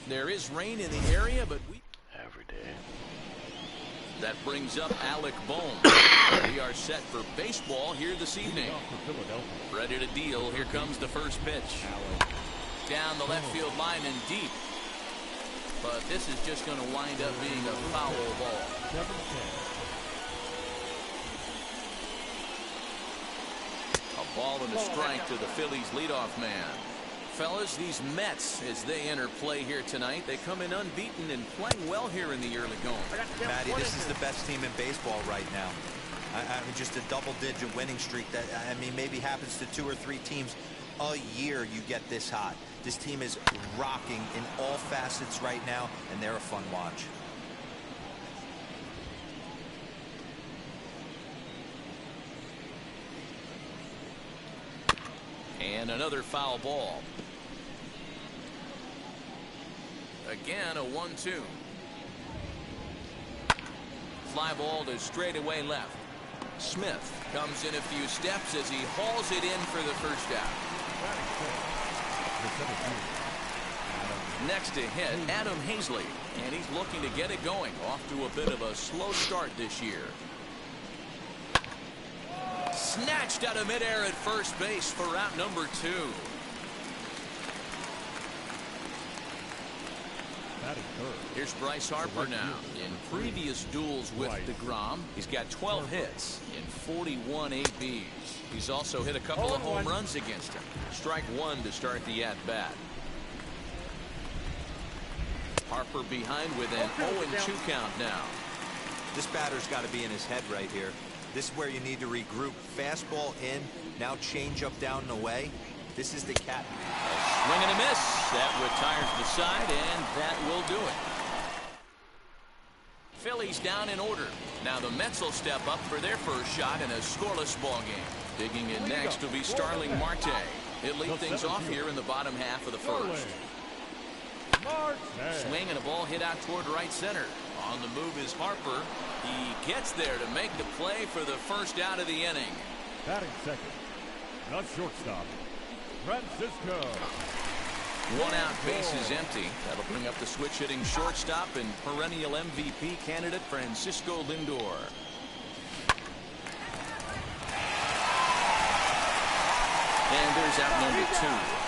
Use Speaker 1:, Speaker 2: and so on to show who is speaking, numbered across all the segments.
Speaker 1: There is rain in the area, but
Speaker 2: every day.
Speaker 1: That brings up Alec Bohm. We are set for baseball here this evening. Ready to deal. Here comes the first pitch. Down the left field line and deep. But this is just going to wind up being a foul ball. A ball and a strike to the Phillies leadoff man. Fellas, these Mets, as they enter play here tonight, they come in unbeaten and playing well here in the early going.
Speaker 3: Matty, this is the best team in baseball right now. I mean, just a double-digit winning streak that, I mean, maybe happens to 2 or 3 teams a year you get this hot. This team is rocking in all facets right now, and they're a fun watch.
Speaker 1: And another foul ball. Again, a 1-2. Fly ball to straightaway left. Smith comes in a few steps as he hauls it in for the first out. Next to hit, Adam Hazley, and he's looking to get it going. Off to a bit of a slow start this year. Snatched out of midair at first base for out number 2. Here's Bryce Harper now. In previous duels with DeGrom, he's got 12 hits in 41 ABs. He's also hit a couple of home runs against him. Strike 1 to start the at-bat. Harper behind with an 0-2 count now.
Speaker 3: This batter's got to be in his head right here. This is where you need to regroup. Fastball in, now change up down and away. This is the cat.
Speaker 1: Swing and a miss. That retires the side, and that will do it. Phillies down in order. Now the Mets will step up for their first shot in a scoreless ball game. Digging in next will be Starling Marte. He'll lead things off here in the bottom half of the first. Swing and a ball hit out toward right center. On the move is Harper. He gets there to make the play for the first out of the inning.
Speaker 4: Batting second, not shortstop, Francisco.
Speaker 1: 1 out, base is empty. That'll bring up the switch hitting shortstop and perennial MVP candidate Francisco Lindor. And there's out number 2.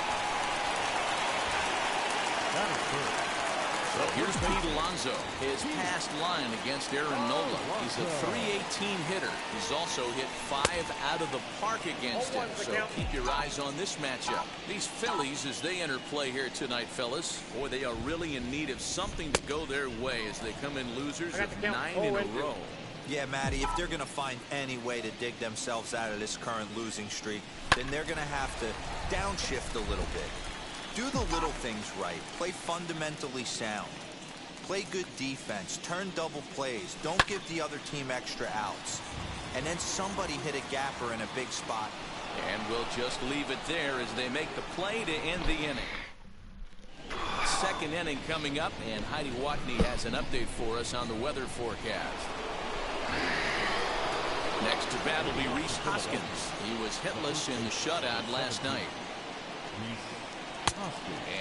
Speaker 1: So here's Pete Alonso. His past line against Aaron Nola. He's a .318 hitter. He's also hit 5 out of the park against him. So keep your eyes on this matchup. These Phillies, as they enter play here tonight, fellas, boy, they are really in need of something to go their way as they come in losers of 9 in a row.
Speaker 3: Yeah, Matty, if they're going to find any way to dig themselves out of this current losing streak, then they're going to have to downshift a little bit. Do the little things right. Play fundamentally sound. Play good defense. Turn double plays. Don't give the other team extra outs. And then somebody hit a gapper in a big spot.
Speaker 1: And we'll just leave it there as they make the play to end the inning. Second inning coming up, and Heidi Watney has an update for us on the weather forecast. Next to bat will be Reese Hoskins. He was hitless in the shutout last night.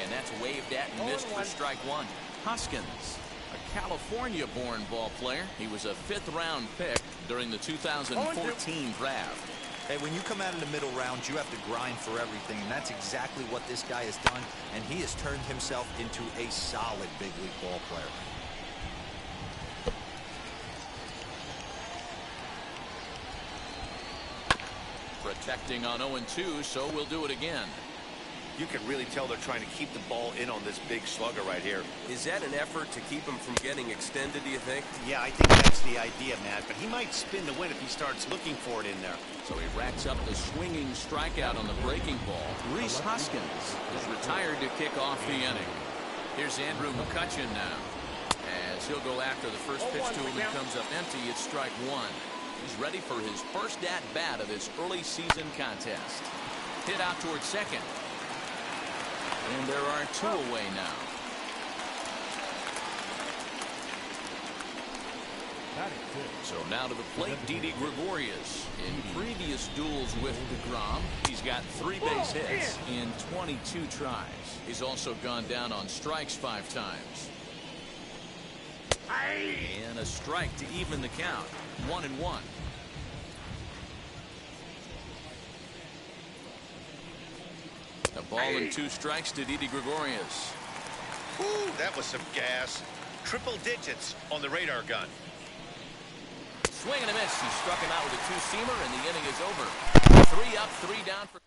Speaker 1: And that's waved at and missed for strike 1. Hoskins, a California-born ball player. He was a 5th-round pick during the 2014 draft.
Speaker 3: Hey, when you come out of the middle rounds, you have to grind for everything, and that's exactly what this guy has done, and he has turned himself into a solid big league ball player.
Speaker 1: Protecting on 0-2, so we'll do it again.
Speaker 2: You can really tell they're trying to keep the ball in on this big slugger right here.
Speaker 5: Is that an effort to keep him from getting extended, do you think?
Speaker 6: Yeah, I think that's the idea, Matt. But he might spin the win if he starts looking for it in there.
Speaker 1: So he racks up the swinging strikeout on the breaking ball. Reese Hoskins is retired to kick off the inning. Here's Andrew McCutchen now. As he'll go after the first pitch to him and comes up empty, it's strike 1. He's ready for his first at-bat of this early season contest. Hit out towards second. And there are 2 away now. So now to the plate, Didi Gregorius. In previous duels with DeGrom, he's got 3 base hits in 22 tries. He's also gone down on strikes 5 times. And a strike to even the count. 1-1. A ball and 2 strikes to Didi Gregorius.
Speaker 2: Ooh, that was some gas. Triple digits on the radar gun.
Speaker 1: Swing and a miss. He struck him out with a 2-seamer, and the inning is over. 3 up, 3 down for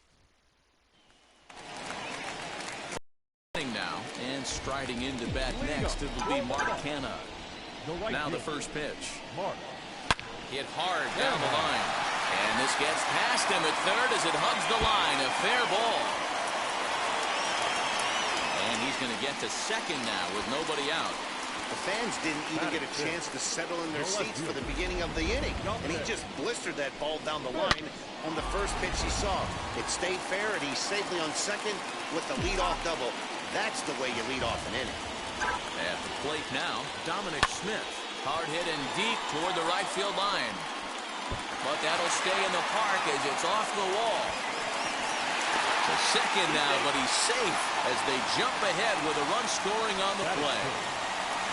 Speaker 1: now. And striding into bat next, it will be Mccann. Now the first pitch. Hit hard down the line. And this gets past him at third as it hugs the line. A fair ball. And he's going to get to second now with nobody out.
Speaker 6: The fans didn't even get a chance to settle in their seats for the beginning of the inning. And he just blistered that ball down the line on the first pitch he saw. It stayed fair, and he's safely on second with the leadoff double. That's the way you lead off an inning.
Speaker 1: At the plate now, Dominic Smith. Hard hit and deep toward the right field line. But that'll stay in the park as it's off the wall. To second now, but he's safe as they jump ahead with a run scoring on the play.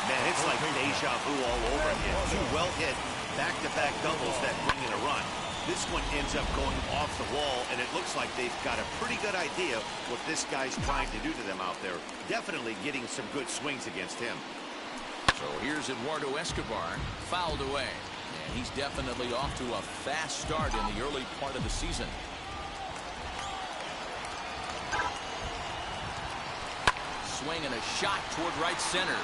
Speaker 6: Man, it's like deja vu all over again. 2 well-hit back-to-back doubles that bring in a run. This one ends up going off the wall, and it looks like they've got a pretty good idea what this guy's trying to do to them out there. Definitely getting some good swings against him.
Speaker 1: So here's Eduardo Escobar, fouled away. And he's definitely off to a fast start in the early part of the season. Swing and a shot toward right center.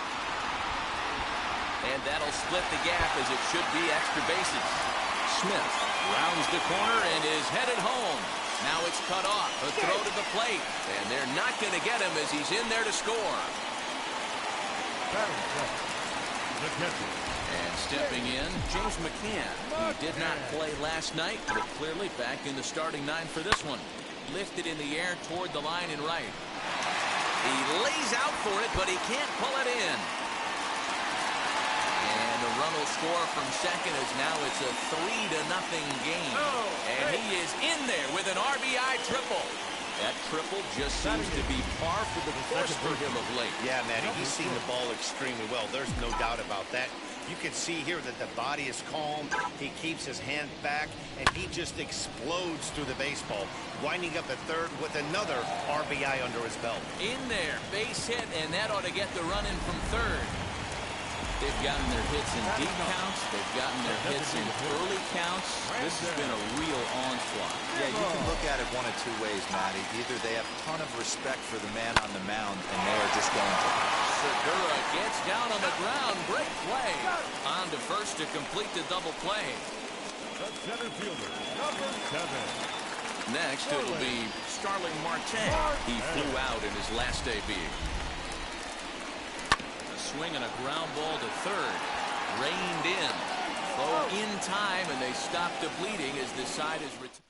Speaker 1: And that'll split the gap as it should be extra bases. Smith rounds the corner and is headed home. Now it's cut off. A throw to the plate. And they're not going to get him as he's in there to score. And stepping in, James Mccann, who did not play last night, but clearly back in the starting 9 for this one. Lifted in the air toward the line and right. He lays out for it, but he can't pull it in. And the run will score from second as now it's a 3-0 game. And he is in there with an RBI triple. That triple just seems to be par for the course for him of late.
Speaker 6: Yeah, Matty, he's seen the ball extremely well. There's no doubt about that. You can see here that the body is calm. He keeps his hand back, and he just explodes through the baseball, winding up at third with another RBI under his belt.
Speaker 1: In there, base hit, and that ought to get the run in from third. They've gotten their hits in deep counts. They've gotten their hits in early counts. This has been a real onslaught.
Speaker 3: Yeah, you can look at it one of 2 ways, Matty. Either they have a ton of respect for the man on the mound, and they are just going to.
Speaker 1: Segura gets down on the ground. Great play. On to first to complete the double play.
Speaker 4: The center fielder, number 7.
Speaker 1: Next, it will be Starling Marte. He flew out in his last debut. Swing and a ground ball to third. Reined in. Throw in time, and they stop the bleeding as this side is retired.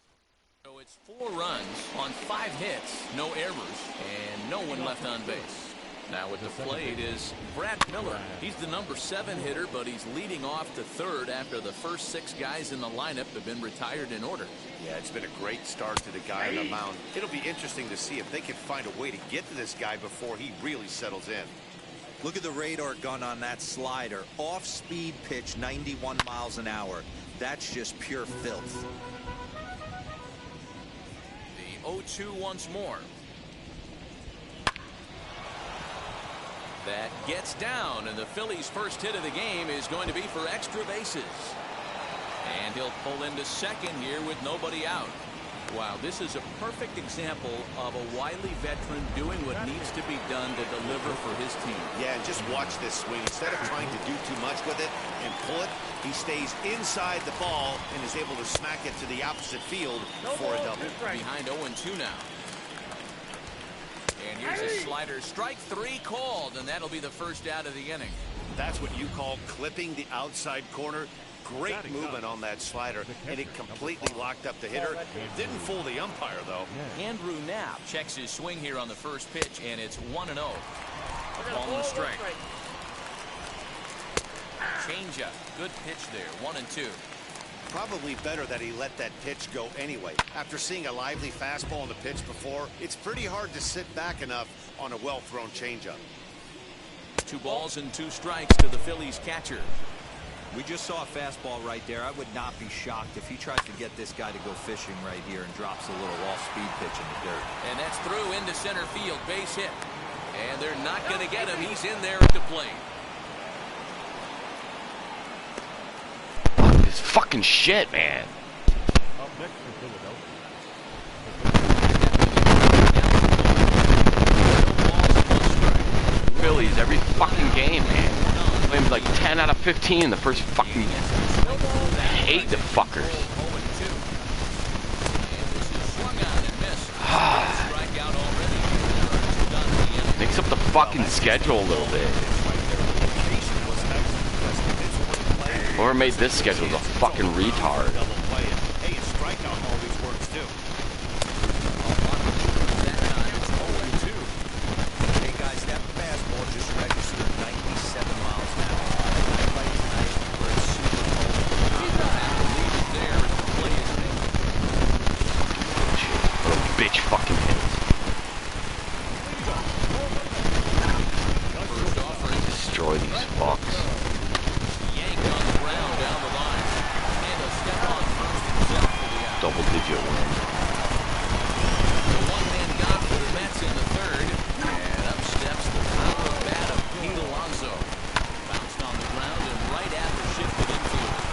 Speaker 1: So it's 4 runs on 5 hits, no errors, and no one left on base. Now at the plate is Brad Miller. He's the number 7 hitter, but he's leading off to third after the first 6 guys in the lineup have been retired in order.
Speaker 2: Yeah, it's been a great start to the guy on the mound. It'll be interesting to see if they can find a way to get to this guy before he really settles in.
Speaker 3: Look at the radar gun on that slider. Off-speed pitch, 91 miles an hour. That's just pure filth.
Speaker 1: The 0-2 once more. That gets down, and the Phillies' first hit of the game is going to be for extra bases. And he'll pull into second here with nobody out. Wow, this is a perfect example of a wily veteran doing what needs to be done to deliver for his team.
Speaker 6: Yeah, and just watch this swing. Instead of trying to do too much with it and pull it, he stays inside the ball and is able to smack it to the opposite field for a double.
Speaker 1: Behind 0-2 now. And here's a slider. Strike 3 called, and that'll be the first out of the inning.
Speaker 6: That's what you call clipping the outside corner. Great movement on that slider, and it completely locked up the hitter. Didn't fool the umpire, though.
Speaker 1: Andrew Knapp checks his swing here on the first pitch, and it's 1-0. A ball and a strike. Changeup. Good pitch there. 1-2.
Speaker 2: Probably better that he let that pitch go anyway. After seeing a lively fastball on the pitch before, it's pretty hard to sit back enough on a well-thrown changeup.
Speaker 1: 2 balls and 2 strikes to the Phillies catcher.
Speaker 3: We just saw a fastball right there. I would not be shocked if he tries to get this guy to go fishing right here and drops a little off-speed pitch in the dirt.
Speaker 1: And that's through into center field. Base hit. And they're not going to get him. He's in there at the plate.
Speaker 7: Fuck this fucking shit, man.
Speaker 4: Up next for Philadelphia.
Speaker 7: Phillies every fucking game, man. Playing like 10 out of 15 in the first fucking game. I hate the fuckers. Mix up the fucking schedule a little bit. Whoever made this schedule is a fucking retard.
Speaker 2: Hey, a strikeout always works too.
Speaker 3: Hey guys, that fastball just registered 97 miles an hour. Highlight tonight where it's super cold.
Speaker 7: Little bitch fucking hits. Destroy these fucks. Double-digit win.
Speaker 1: The one-man got for the Mets in the third. And up steps the power bat of Pete Alonso. Bounced on the ground and right after shifted infield.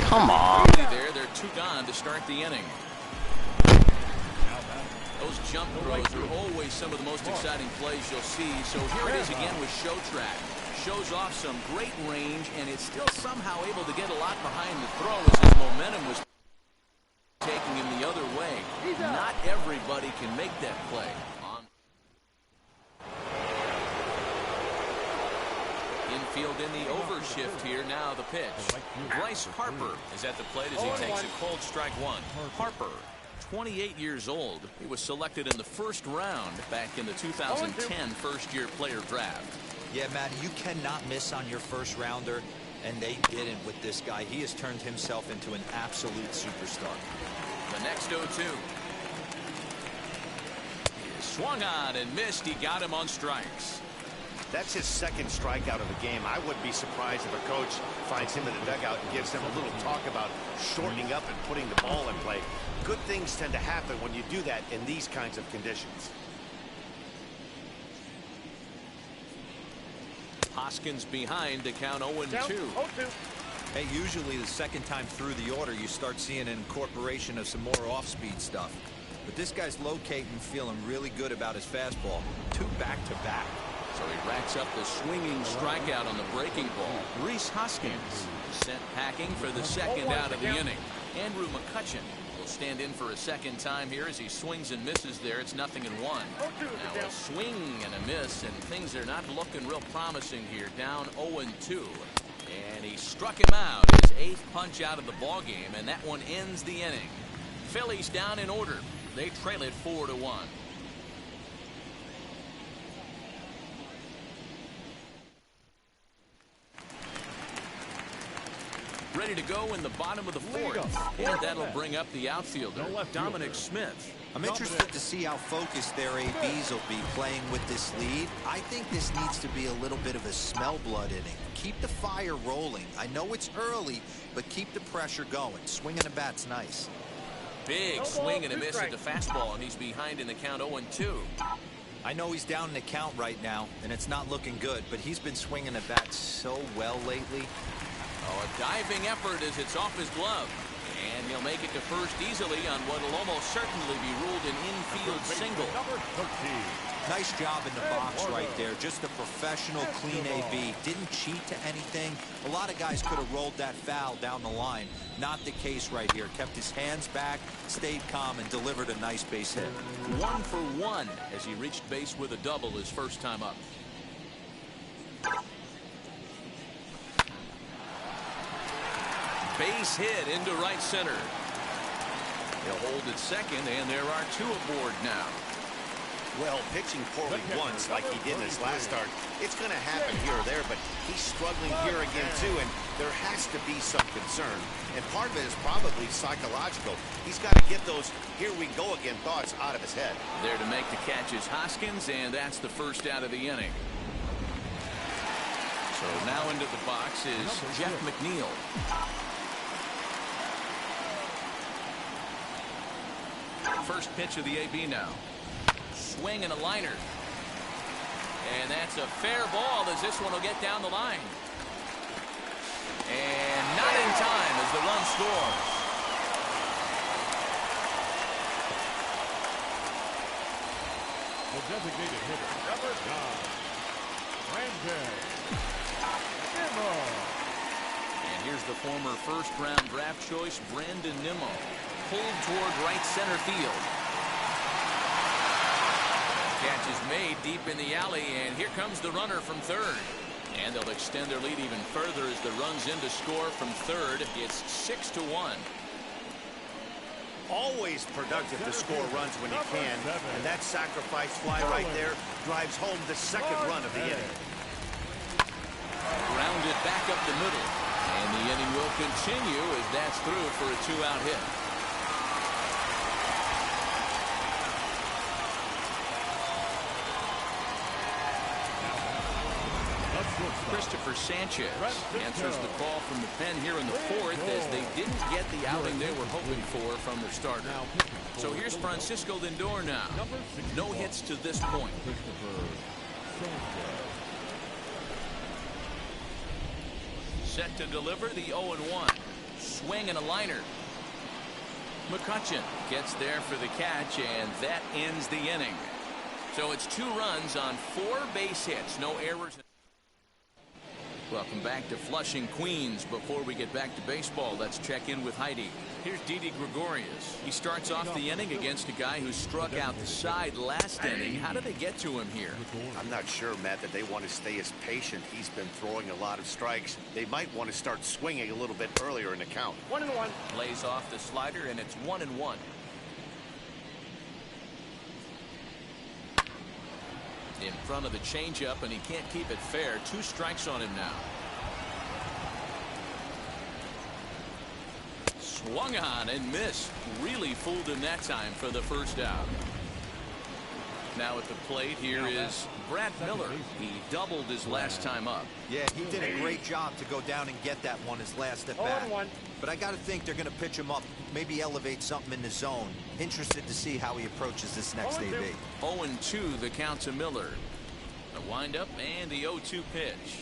Speaker 7: Come on.
Speaker 1: There, they're 2 gone to start the inning. Those jump throws are always some of the most exciting plays you'll see. So here it is again with Show Track. Shows off some great range, and it's still somehow able to get a lot behind the throw as his momentum was taking him the other way. Not everybody can make that play. Infield in the overshift here. Now the pitch. Bryce Harper is at the plate as he takes a cold strike 1. Harper, 28 years old. He was selected in the first round back in the 2010 first-year player draft.
Speaker 3: Yeah, Matt, you cannot miss on your first rounder, and they didn't with this guy. He has turned himself into an absolute superstar.
Speaker 1: The next 0-2. He swung on and missed. He got him on strikes.
Speaker 2: That's his second strikeout of the game. I wouldn't be surprised if a coach finds him in the dugout and gives him a little talk about shortening up and putting the ball in play. Good things tend to happen when you do that in these kinds of conditions.
Speaker 1: Hoskins behind to count 0-2.
Speaker 3: Hey, usually the second time through the order, you start seeing an incorporation of some more off-speed stuff. But this guy's locating, feeling really good about his fastball. 2 back-to-back.
Speaker 1: So he racks up the swinging strikeout on the breaking ball. Reese Hoskins sent packing for the second out of the inning. Andrew Mccann will stand in for a second time here as he swings and misses there. It's 0-1. Now a swing and a miss, and things are not looking real promising here. Down 0-2. And he struck him out. His 8th punch out of the ball game, and that one ends the inning. Phillies down in order. They trail it 4-1. Ready to go in the bottom of the 4th. And that'll bring up the outfielder, Dominic Smith.
Speaker 3: I'm interested to see how focused their ABs will be playing with this lead. I think this needs to be a little bit of a smell blood inning. Keep the fire rolling. I know it's early, but keep the pressure going. Swinging the bat's nice.
Speaker 1: Big swing and a miss at the fastball, and he's behind in the count 0-2.
Speaker 3: I know he's down in the count right now, and it's not looking good, but he's been swinging the bat so well lately.
Speaker 1: Oh, a diving effort as it's off his glove. And he'll make it to first easily on what will almost certainly be ruled an infield single.
Speaker 3: Nice job in the box right there. Just a professional, clean AB. Didn't cheat to anything. A lot of guys could have rolled that foul down the line. Not the case right here. Kept his hands back, stayed calm, and delivered a nice base hit.
Speaker 1: 1 for 1 as he reached base with a double his first time up. Base hit into right center. He'll hold at second, and there are 2 aboard now.
Speaker 2: Well, pitching poorly once, like he did in his last start, it's going to happen here or there, but he's struggling here again, too, and there has to be some concern. And part of it is probably psychological. He's got to get those here we go again thoughts out of his head.
Speaker 1: There to make the catch is Hoskins, and that's the first out of the inning. So now into the box is Jeff McNeil. First pitch of the AB now. Swing and a liner. And that's a fair ball as this one will get down the line. And not in time as the run scores.
Speaker 4: The designated hitter, number 9, Nemo.
Speaker 1: And here's the former first-round draft choice, Nemo. Pulled toward right center field. Catch is made deep in the alley, and here comes the runner from third. And they'll extend their lead even further as the runs in to score from third. It's 6-1.
Speaker 2: Always productive to score runs when you can, and that sacrifice fly right there drives home the second run of the inning.
Speaker 1: Grounded back up the middle, and the inning will continue as that's through for a 2-out hit. Christopher Sanchez answers the call from the pen here in the fourth as they didn't get the outing they were hoping for from their starter. So here's Francisco Lindor now. No hits to this point. Set to deliver the 0-1. Swing and a liner. Mccann gets there for the catch, and that ends the inning. So it's 2 runs on 4 base hits. No errors. Welcome back to Flushing, Queens. Before we get back to baseball, let's check in with Heidi. Here's Didi Gregorius. He starts off the inning against a guy who struck out the side last inning. How did they get to him here?
Speaker 2: I'm not sure, Matt, that they want to stay as patient. He's been throwing a lot of strikes. They might want to start swinging a little bit earlier in the count.
Speaker 1: 1-1. Plays off the slider, and it's 1-1. In front of the changeup, and he can't keep it fair. 2 strikes on him now. Swung on and missed. Really fooled him that time for the first out. Now at the plate here is Brad Miller. He doubled his last time up.
Speaker 3: Yeah, he did a great job to go down and get that one his last at bat. But I got to think they're going to pitch him up, maybe elevate something in the zone. Interested to see how he approaches this next AB.
Speaker 1: 0-2 the count to Miller. The windup and the 0-2 pitch.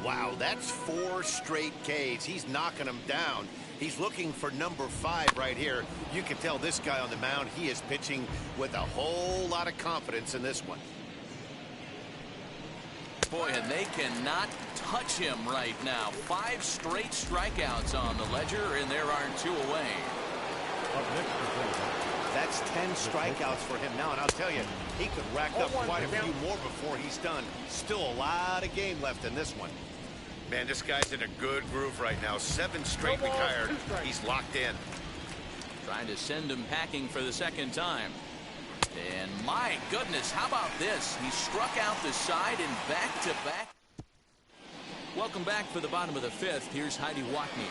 Speaker 2: Wow, that's 4 straight Ks. He's knocking them down. He's looking for number 5 right here. You can tell this guy on the mound, he is pitching with a whole lot of confidence in this one.
Speaker 1: Boy, and they cannot touch him right now. 5 straight strikeouts on the ledger, and there are 2 away.
Speaker 2: That's 10 strikeouts for him now, and I'll tell you, he could rack up quite a few more before he's done. Still a lot of game left in this one. Man, this guy's in a good groove right now. 7 straight retired. He's locked in.
Speaker 1: Trying to send him packing for the second time. And my goodness, how about this? He struck out the side and back-to-back. Welcome back for the bottom of the 5th. Here's Heidi Watney.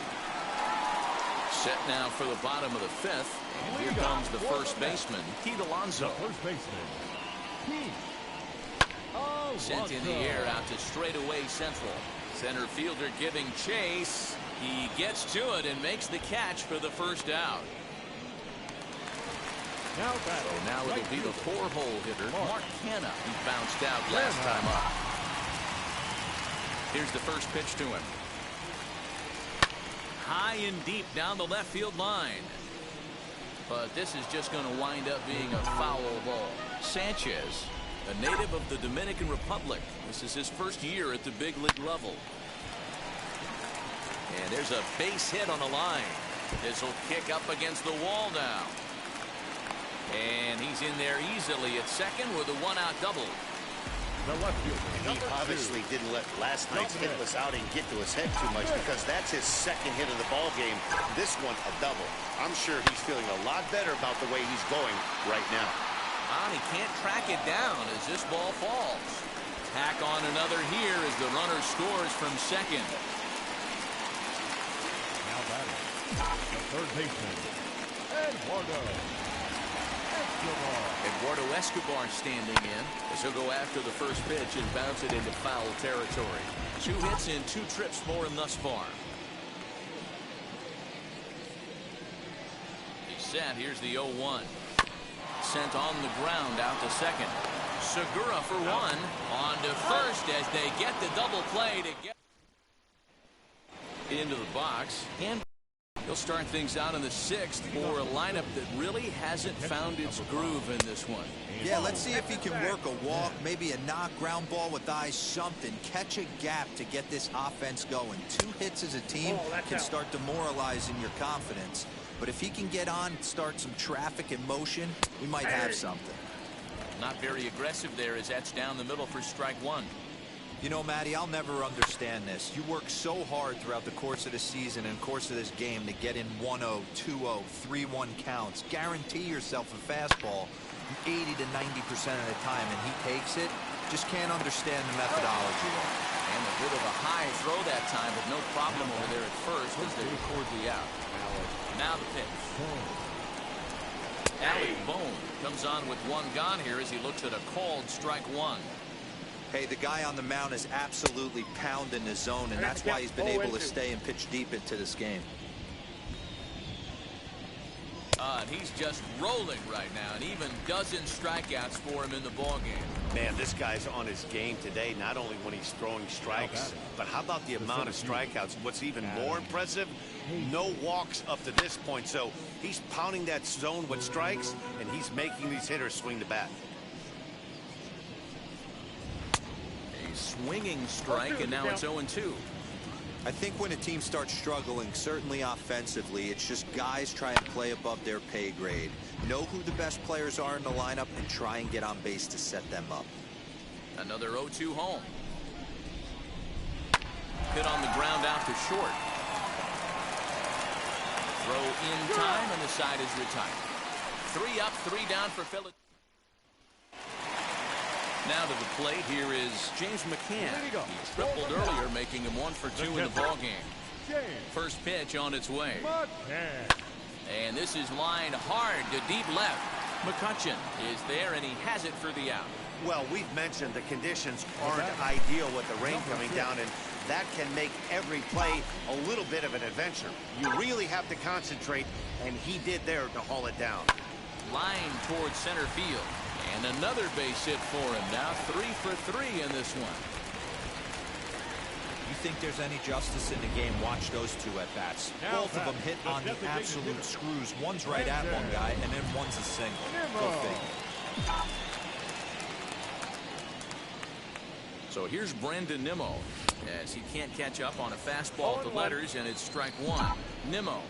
Speaker 1: Set now for the bottom of the 5th. And here comes the first baseman, Pete Alonso.
Speaker 4: First baseman, Pete Alonso.
Speaker 1: Sent in the air out to straightaway central. Center fielder giving chase. He gets to it and makes the catch for the first out. So now it'll be the 4-hole hitter, Mccann. He bounced out last time up. Here's the first pitch to him. High and deep down the left field line. But this is just going to wind up being a foul ball. Sanchez, a native of the Dominican Republic. This is his first year at the big league level. And there's a base hit on the line. This will kick up against the wall now. And he's in there easily at second with a 1-out double.
Speaker 4: the left fielder.
Speaker 6: He obviously didn't let last night's hitless outing get to his head too much because that's his second hit of the ball game. This one a double. I'm sure he's feeling a lot better about the way he's going right now.
Speaker 1: He can't track it down as this ball falls. Tack on another here as the runner scores from second.
Speaker 4: Now batting, the third baseman, Eduardo Escobar.
Speaker 1: Eduardo Escobar standing in as he'll go after the first pitch and bounce it into foul territory. 2 hits in 2 trips for him thus far. He's set. Here's the 0-1. Sent on the ground out to second. Segura for 1. On to first as they get the double play to get into the box. And he'll start things out in the 6th for a lineup that really hasn't found its groove in this one.
Speaker 3: Yeah, let's see if he can work a walk, maybe a knock, ground ball with eyes, something. Catch a gap to get this offense going. 2 hits as a team can start demoralizing your confidence. But if he can get on, start some traffic in motion, we might have something.
Speaker 1: Not very aggressive there as that's down the middle for strike 1.
Speaker 3: You know, Matty, I'll never understand this. You work so hard throughout the course of the season and course of this game to get in 1-0, 2-0, 3-1 counts. Guarantee yourself a fastball 80 to 90% of the time, and he takes it. Just can't understand the methodology.
Speaker 1: And a bit of a high throw that time, but no problem over there at first as they record the out. Now the pitch. Alec Bohm comes on with 1 gone here as he looks at a called strike 1.
Speaker 3: Hey, the guy on the mound is absolutely pounding the zone, and that's why he's been able to stay and pitch deep into this game.
Speaker 1: And he's just rolling right now, and even dozen strikeouts for him in the ball game.
Speaker 6: Man, this guy's on his game today, not only when he's throwing strikes, but how about the amount of strikeouts? What's even more impressive, no walks up to this point. So he's pounding that zone with strikes, and he's making these hitters swing the bat.
Speaker 1: A swinging strike, and now it's 0-2.
Speaker 3: I think when a team starts struggling, certainly offensively, it's just guys trying to play above their pay grade. Know who the best players are in the lineup and try and get on base to set them up.
Speaker 1: Another 0-2 home. Hit on the ground out to short. Throw in time, and the side is retired. 3 up, 3 down for Philadelphia. Now to the plate, here is James Mccann. He tripled earlier, making him 1 for 2 in the ball game. First pitch on its way. And this is lined hard to deep left. McCutchen is there, and he has it for the out.
Speaker 6: Well, we've mentioned the conditions aren't ideal with the rain coming down, and that can make every play a little bit of an adventure. You really have to concentrate, and he did there to haul it down.
Speaker 1: Line towards center field. And another base hit for him. Now 3 for 3 in this one.
Speaker 3: You think there's any justice in the game? Watch those 2 at-bats. Both of them hit on the absolute screws. One's right at one guy, and then one's a single. Go figure.
Speaker 1: So here's Brendan Nimmo as he can't catch up on a fastball to letters, and it's strike 1. Nimmo,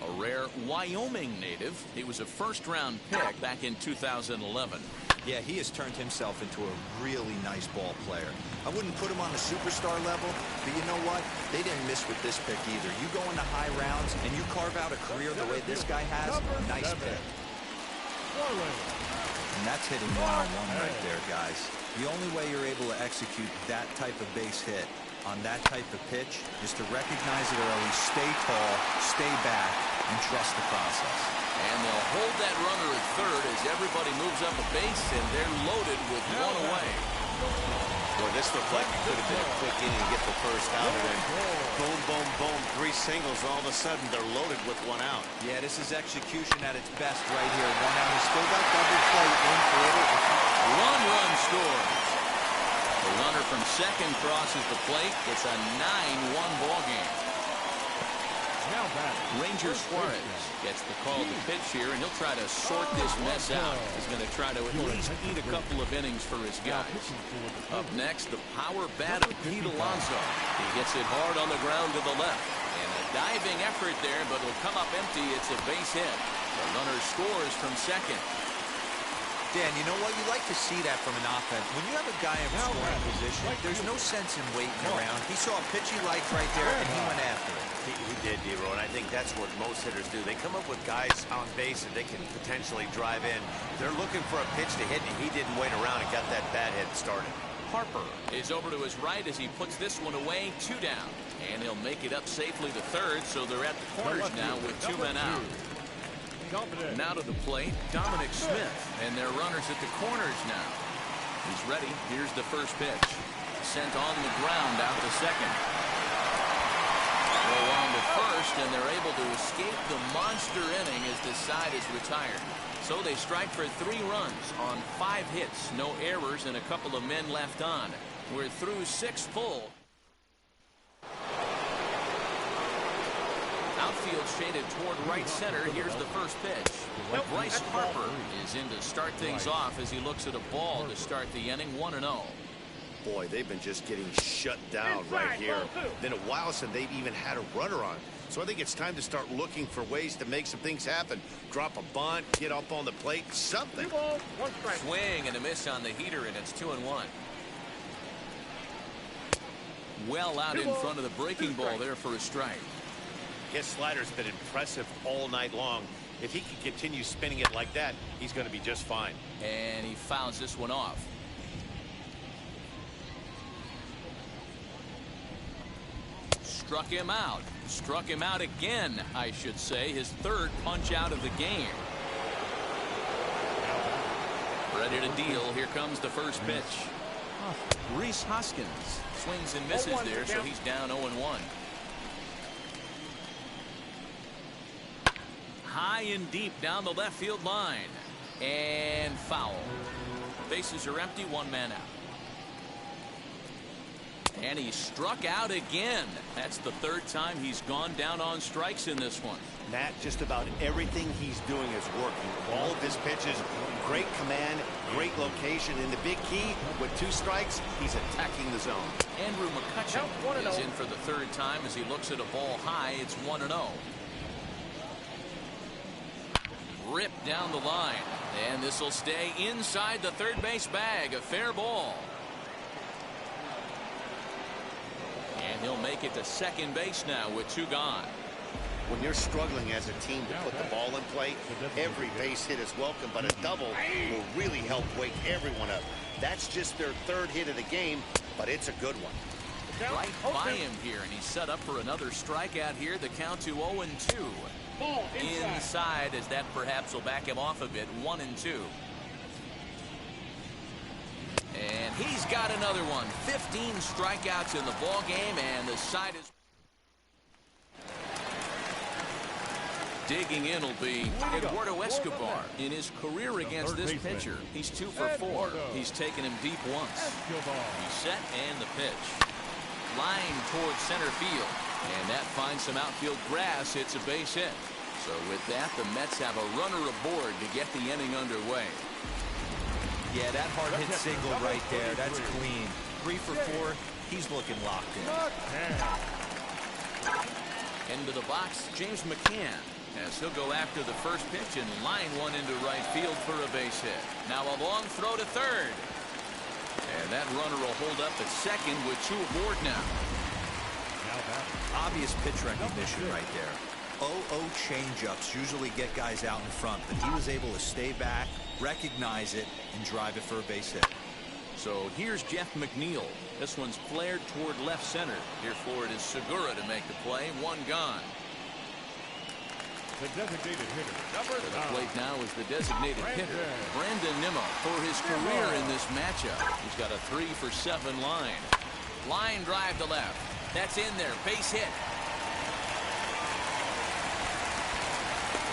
Speaker 1: a rare Wyoming native. He was a first-round pick back in 2011.
Speaker 3: Yeah, he has turned himself into a really nice ball player. I wouldn't put him on the superstar level, but you know what? They didn't miss with this pick either. You go into high rounds and you carve out a career the way this guy has, nice pick. And that's hitting one-on-one right there, guys. The only way you're able to execute that type of base hit on that type of pitch is to recognize it early, stay tall, stay back, and trust the process.
Speaker 1: And they'll hold that runner at third as everybody moves up a base, and they're loaded with 1 away.
Speaker 6: Boy, this looked like it could have been a quick inning to get the first out, and then boom, boom, boom, 3 singles, and all of a sudden they're loaded with 1 out.
Speaker 3: Yeah, this is execution at its best right here. 1 out. He's still got double play in for it.
Speaker 1: 1 run scores. The runner from second crosses the plate. It's a 9-1 ball game. Ranger Suarez gets the call to pitch here, and he'll try to sort this mess out. He's going to try to at least eat a couple of innings for his guys. Up next, the power bat of Pete Alonso. He hits it hard on the ground to the left. And a diving effort there, but it'll come up empty. It's a base hit. The runner scores from second.
Speaker 3: Dan, you know what? You like to see that from an offense. When you have a guy in scoring position, there's no sense in waiting around. He saw a pitch he liked right there, and he went after it.
Speaker 2: He did, D-Row, and I think that's what most hitters do. They come up with guys on base that they can potentially drive in. They're looking for a pitch to hit, and he didn't wait around and got that bat hit started.
Speaker 1: Harper is over to his right as he puts this one away, 2 down. And he'll make it up safely to third, so they're at the corners now with 2 men out. Now to the plate, Dominic Smith, and their runners at the corners now. He's ready. Here's the first pitch. Sent on the ground out to second. Go on to first, and they're able to escape the monster inning as the side is retired. So they strike for 3 runs on 5 hits, no errors, and a couple of men left on. We're through 6 full. Outfield shaded toward right center. Here's the first pitch. Bryce Harper is in to start things off as he looks at a ball to start the inning, 1-0.
Speaker 2: Boy, they've been just getting shut down right here. Been a while since they've even had a runner on. So I think it's time to start looking for ways to make some things happen. Drop a bunt, get up on the plate, something.
Speaker 1: Swing and a miss on the heater, and it's 2-1. Well out in front of the breaking ball there for a strike.
Speaker 2: His slider's been impressive all night long. If he can continue spinning it like that, he's going to be just fine.
Speaker 1: And he fouls this one off. Struck him out. Struck him out again, I should say. His 3rd punch out of the game. Ready to deal. Here comes the first pitch. Reese Hoskins swings and misses there, so he's down 0-1. High and deep down the left field line. And foul. Bases are empty, 1 man out. And he struck out again. That's the 3rd time he's gone down on strikes in this one.
Speaker 2: Matt, just about everything he's doing is working. All of his pitches, great command, great location. And the big key, with 2 strikes, he's attacking the zone.
Speaker 1: Andrew Mccann is in for the 3rd time as he looks at a ball high. It's 1-0. Ripped down the line, and this will stay inside the third base bag. A fair ball. And he'll make it to second base now with 2 gone.
Speaker 2: When you're struggling as a team to put the ball in play, every base hit is welcome, but a double will really help wake everyone up. That's just their 3rd hit of the game, but it's a good one.
Speaker 1: Right by him here, and he's set up for another strikeout here. The count to 0-2. Inside, as that perhaps will back him off a bit. 1-2. And he's got another one. 15 strikeouts in the ball game, and the side is digging in will be Eduardo Escobar. In his career against this pitcher, he's 2 for 4. He's taken him deep once. He's set, and the pitch. Line towards center field, and that finds some outfield grass. It's a base hit. So with that, the Mets have a runner aboard to get the inning underway.
Speaker 3: Yeah, that hard hit single right there. That's clean. 3 for 4. He's looking locked in.
Speaker 1: Into the box, James Mccann, as he'll go after the first pitch and line one into right field for a base hit. Now a long throw to third. And that runner will hold up at second with 2 aboard now.
Speaker 3: Obvious pitch recognition right there. 0-0 changeups usually get guys out in front, but he was able to stay back, recognize it, and drive it for a base hit.
Speaker 1: So here's Jeff McNeil. This one's flared toward left center. Here for it is Segura to make the play. 1 gone.
Speaker 4: The designated hitter.
Speaker 1: To the plate now is the designated hitter, Brandon Nimmo, for his career in this matchup. He's got a 3 for 7 line. Line drive to left. That's in there. Base hit.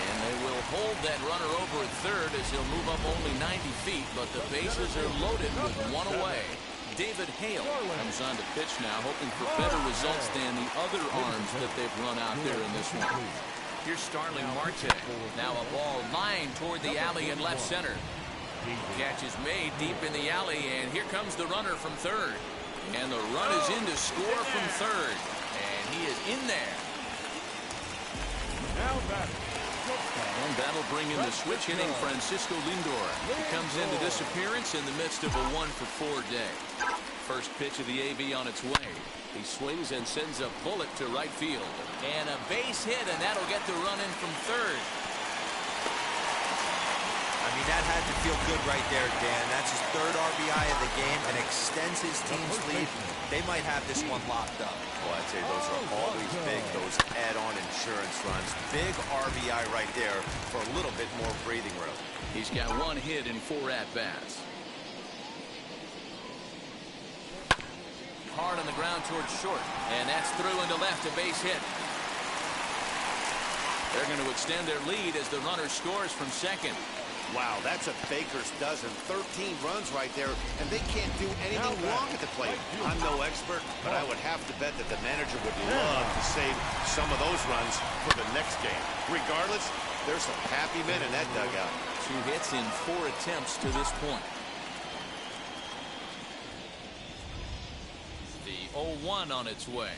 Speaker 1: And they will hold that runner over at third as he'll move up only 90 feet, but the bases are loaded with 1 away. David Hale comes on to pitch now, hoping for better results than the other arms that they've run out there in this one. Here's Starling Marte. Now a ball lined toward the alley in left center. Catch is made deep in the alley, and here comes the runner from third. And the run is in to score from third. And he is in there.
Speaker 4: Now batting,
Speaker 1: And that'll bring in the switch hitting Francisco Lindor. He comes into this appearance in the midst of a 1-for-4 day. First pitch of the AV on its way. He swings and sends a bullet to right field. And a base hit, and that'll get the run in from third.
Speaker 3: I mean, that had to feel good right there, Dan. That's his third RBI of the game and extends his team's lead. They might have this one locked up.
Speaker 6: Well, I'd say those are always big, those add-on insurance runs. Big RBI right there for a little bit more breathing room.
Speaker 1: He's got 1 hit in 4 at-bats. Hard on the ground towards short. And that's through into left, a base hit. They're going to extend their lead as the runner scores from second.
Speaker 2: Wow, that's a baker's dozen. 13 runs right there, and they can't do anything wrong at the plate. I'm no expert, but I would have to bet that the manager would love to save some of those runs for the next game. Regardless, there's some happy men in that dugout.
Speaker 1: 2 hits in 4 attempts to this point. The 0-1 on its way.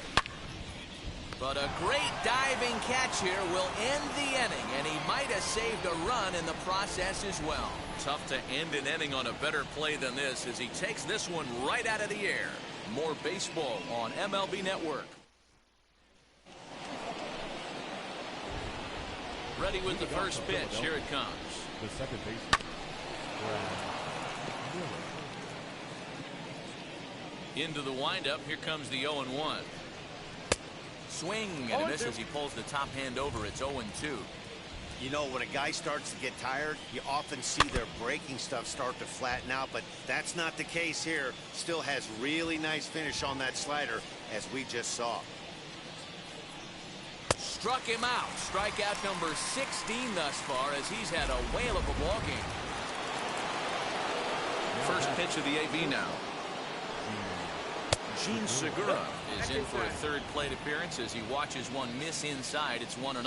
Speaker 1: But a great diving catch here will end the inning, and he might have saved a run in the process as well. Tough to end an inning on a better play than this as he takes this one right out of the air. More baseball on MLB Network. Ready with the first pitch. Here it comes.
Speaker 4: The second baseman.
Speaker 1: Into the windup. Here comes the 0-1. Swing and a miss as he pulls the top hand over. It's 0-2.
Speaker 2: You know, when a guy starts to get tired, you often see their breaking stuff start to flatten out, but that's not the case here. Still has really nice finish on that slider, as we just saw.
Speaker 1: Struck him out. Strikeout number 16 thus far, as he's had a whale of a ball game. First pitch of the AV now. Gene Segura is in for a third plate appearance as he watches one miss inside. It's 1-0.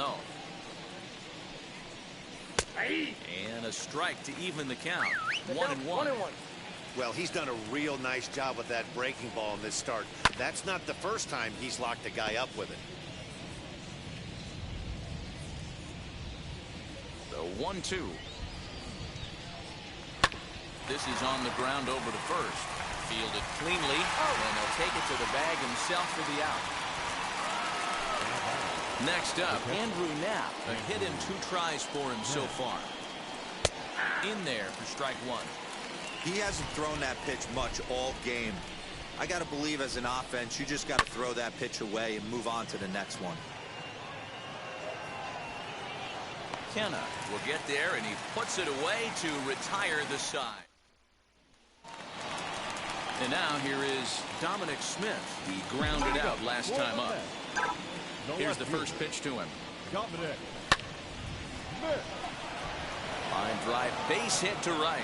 Speaker 1: And a strike to even the count. 1-1.
Speaker 2: Well, he's done a real nice job with that breaking ball in this start. That's not the first time he's locked a guy up with it.
Speaker 1: The 1-2. This is on the ground over to first. Fielded cleanly, and he'll take it to the bag himself for the out. Next up, Andrew Knapp. A hit in 2 tries for him so far. In there for strike 1.
Speaker 3: He hasn't thrown that pitch much all game. I got to believe as an offense, you just got to throw that pitch away and move on to the next one.
Speaker 1: Mccann will get there, and he puts it away to retire the side. And now here is Dominic Smith. He grounded out last time up. Here's the first pitch to him.
Speaker 4: Dominic.
Speaker 1: Line drive, base hit to right.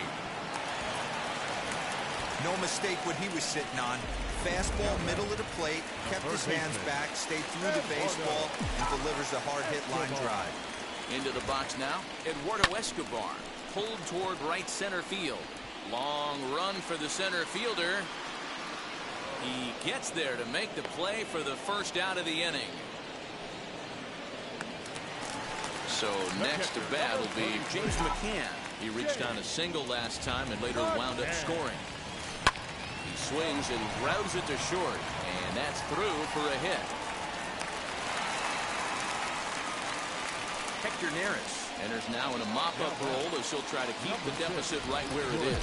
Speaker 3: No mistake what he was sitting on. Fastball, middle of the plate, kept his hands back, stayed through the baseball, and delivers a hard-hit line drive.
Speaker 1: Into the box now, Eduardo Escobar. Pulled toward right center field. Long run for the center fielder. He gets there to make the play for the first out of the inning. So next to bat will be James Mccann. He reached on a single last time and later wound up scoring. He swings and grounds it to short, and that's through for a hit. Hector Neris enters now in a mop-up role as he'll try to keep the deficit right where it is.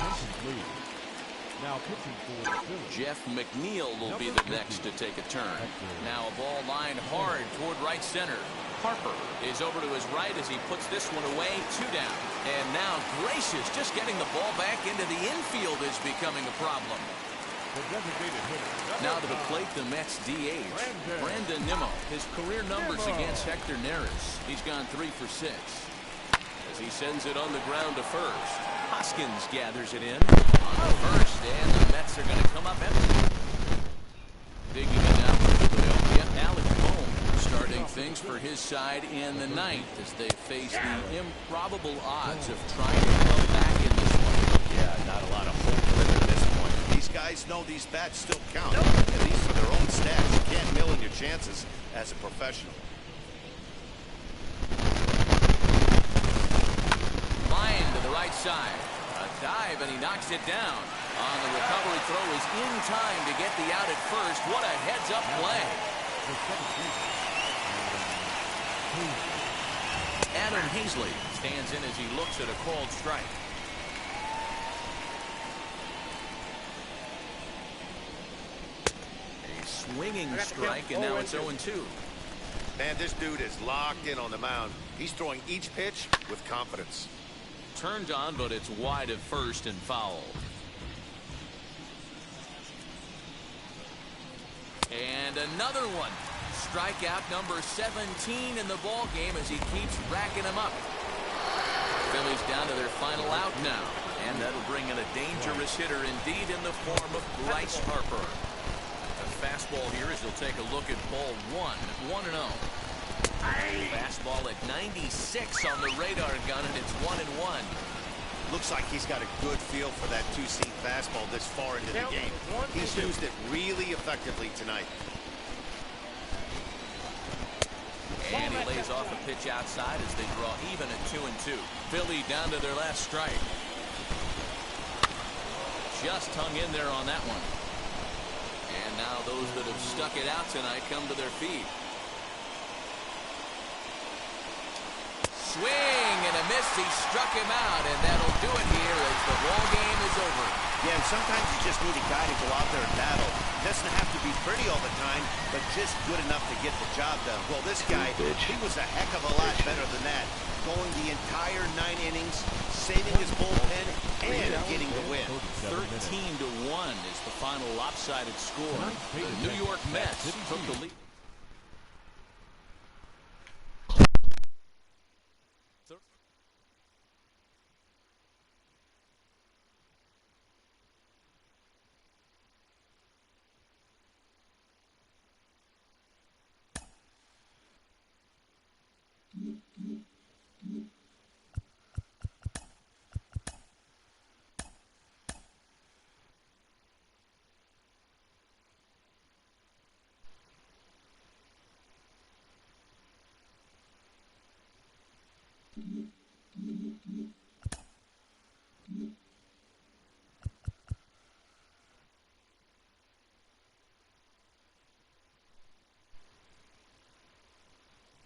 Speaker 4: Now pitching for the Phillies.
Speaker 1: Jeff McNeil will be the next to take a turn. Now a ball lined hard toward right center. Harper is over to his right as he puts this one away. 2 down. And now Gracious just getting the ball back into the infield is becoming a problem.
Speaker 4: The designated hitter.
Speaker 1: Now to the plate, the Mets DH, Brandon Nimmo. His career numbers against Hector Neris. He's gone 3 for 6. As he sends it on the ground to first. Hoskins gathers it in on the first, and the Mets are going to come up empty. Digging it now for Philadelphia, Alec Bohm starting things for his side in the 9th as they face the improbable odds of trying to come back in this one.
Speaker 2: Yeah, not a lot of hope for them at this point. These guys know these bats still count, at least for their own stats. You can't mill in your chances as a professional.
Speaker 1: side. A dive, and he knocks it down. On the recovery throw is in time to get the out at first. What a heads-up play. Adam Hazley stands in as he looks at a called strike. A swinging strike, and now it's 0-2.
Speaker 2: Man, this dude is locked in on the mound. He's throwing each pitch with confidence.
Speaker 1: Turned on, but it's wide of first and foul. And another one. Strikeout number 17 in the ball game as he keeps racking them up. Phillies down to their final out now, and that'll bring in a dangerous hitter indeed in the form of Bryce Harper. A fastball here as he'll take a look at ball 1-0. Fastball at 96 on the radar gun, and it's 1-1.
Speaker 2: Looks like he's got a good feel for that two-seam fastball this far into the game. He's used it really effectively tonight.
Speaker 1: And he lays off a pitch outside as they draw even at 2-2. Philly down to their last strike. Just hung in there on that one. And now those that have stuck it out tonight come to their feet. Swing and a miss. He struck him out, and that'll do it here as the ball game is over.
Speaker 2: Yeah, and sometimes you just need a guy to go out there and battle. Doesn't have to be pretty all the time, but just good enough to get the job done. Well, this guy, he was a heck of a lot better than that. Going the entire 9 innings, saving his bullpen, and getting the win.
Speaker 1: 13-1 is the final lopsided score. The New York Mets took the lead.
Speaker 8: Mm-hmm.